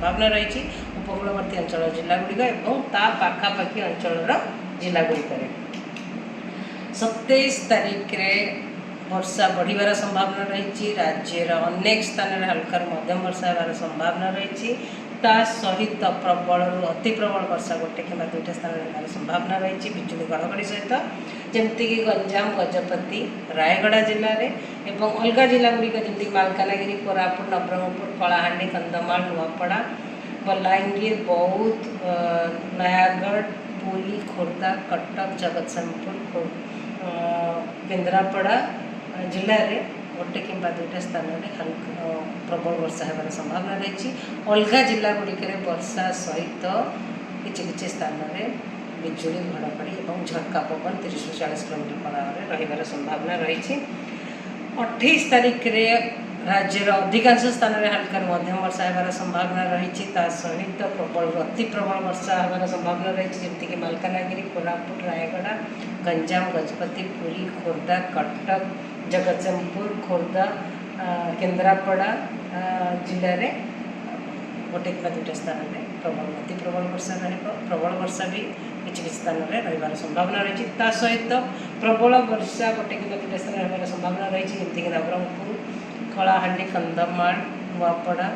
संभावना रही उपकूलवर्ती अंचल जिलागुड़िक और ता पाखापाखि अंचल जिलागुड़िक 27 तारीख रे वर्षा बढ़िबार संभावना रही राज्यर अनेक स्थान में हल्का मध्यम वर्षा होबार संभावना रही सहित प्रबल अति प्रबल वर्षा गोटे कि दुईटा स्थान होबार संभावना रही बिजुली घड़घड़ी सहित जमीक गंजाम गजपति रायगड़ा जिले में और अलग जिलागुड़िक जमी मालकानगिरी कोरापुट नवरंगपुर कलाहांडी कंधमाल नुआपड़ा बलांगीर बौद्ध नयागढ़ पुरी खोर्धा कटक जगतसिंहपुर केन्द्रापड़ा जिले में गोटे कि दुईटा स्थान में हल्का प्रबल वर्षा होबार संभावना रही अलग जिलागुड़िक वर्षा सहित किसी स्थान में बिजुली घड़घड़ी और झटका पवन 30 ରୁ 40 किलोमीटर रही संभावना रही 28 तारीख रे राज्यर अधिकांश स्थान में हल्का मध्यम वर्षा होबार संभावना रही सहित प्रबल अति प्रबल वर्षा होबार संभावना रही जमीक मालकानगिरी कोरापुट रायगड़ा गंजाम गजपति पुरी खोर्धा कटक जगतसिंहपुर खोर्धा केन्द्रापड़ा जिले में गोटे कि दुईटा स्थान में प्रबल अति प्रबल वर्षा प्रबल वर्षा भी किसी स्थान में रही संभावना रही सहित प्रबल वर्षा गोटे कि दुईटा स्थान में रही संभावना रही जमीक नवरंगपुर कलाहांडी कंधमाल नुआपड़ा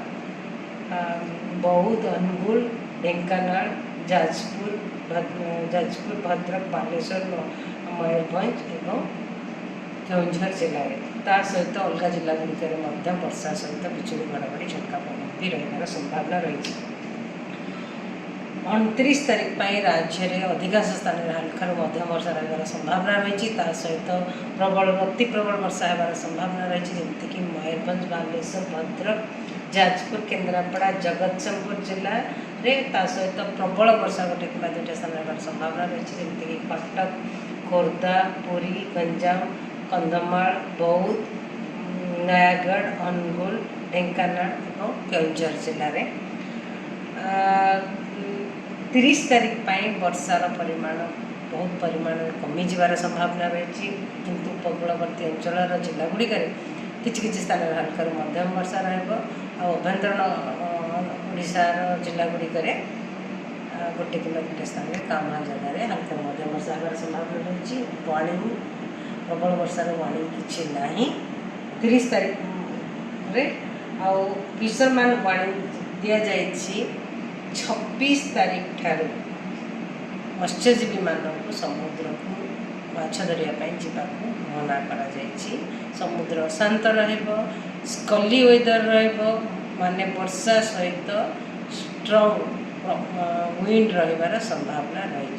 बौद्ध अनुगुल ढेंकानाल जाजपुर भद्रक बालेश्वर मयूरभंज और केउंझर जिले में सहित अलग जिलागुड़िक वर्षा सहित बिजुली घड़घड़ी झटका पवन भी रही संभावना रही 29 तारीख पर राज्य में अधिकांश स्थान में हल्का मध्यम वर्षा रही संभावना रही सहित प्रबल अति प्रबल वर्षा होबार संभावना रही जमीक मयूरभंज बालेश्वर भद्रक जाजपुर केन्द्रापड़ा जगतसिंहपुर जिले में सहित प्रबल वर्षा गोटे कि दुईटा स्थान होबार संभावना रही जमीक कटक खोर्धा पुरी गंजाम कंधमाल बौद्ध नयागढ़ अनुगुल ढेंकानाल और केउंझर जिले में 30 तारीख पर वर्षार परिमाण बहुत परिमाण कमी जबार संभावना रही किंतु उपकूलवर्ती अंचल जिलागुड़िक किसी स्थान में हल्का मध्यम वर्षा रभ्यंतरण ओडिशार जिलागुड़िक गोटे कि दुईटा स्थान में कामा जगह हल्का मध्यम वर्षा होबार संभावना रही वाणी प्रबल वर्षार वाणी किसी ना 30 तारीख रे आउ फिशरमैन वाणी दि जाए 26 तारीख ठारू मत्स्यजीवी मानक समुद्र को माछ धरिया जावाक मना कर समुद्र अशांत स्कली वेदर माने वर्षा सहित स्ट्रॉन्ग विंड रही संभावना रही।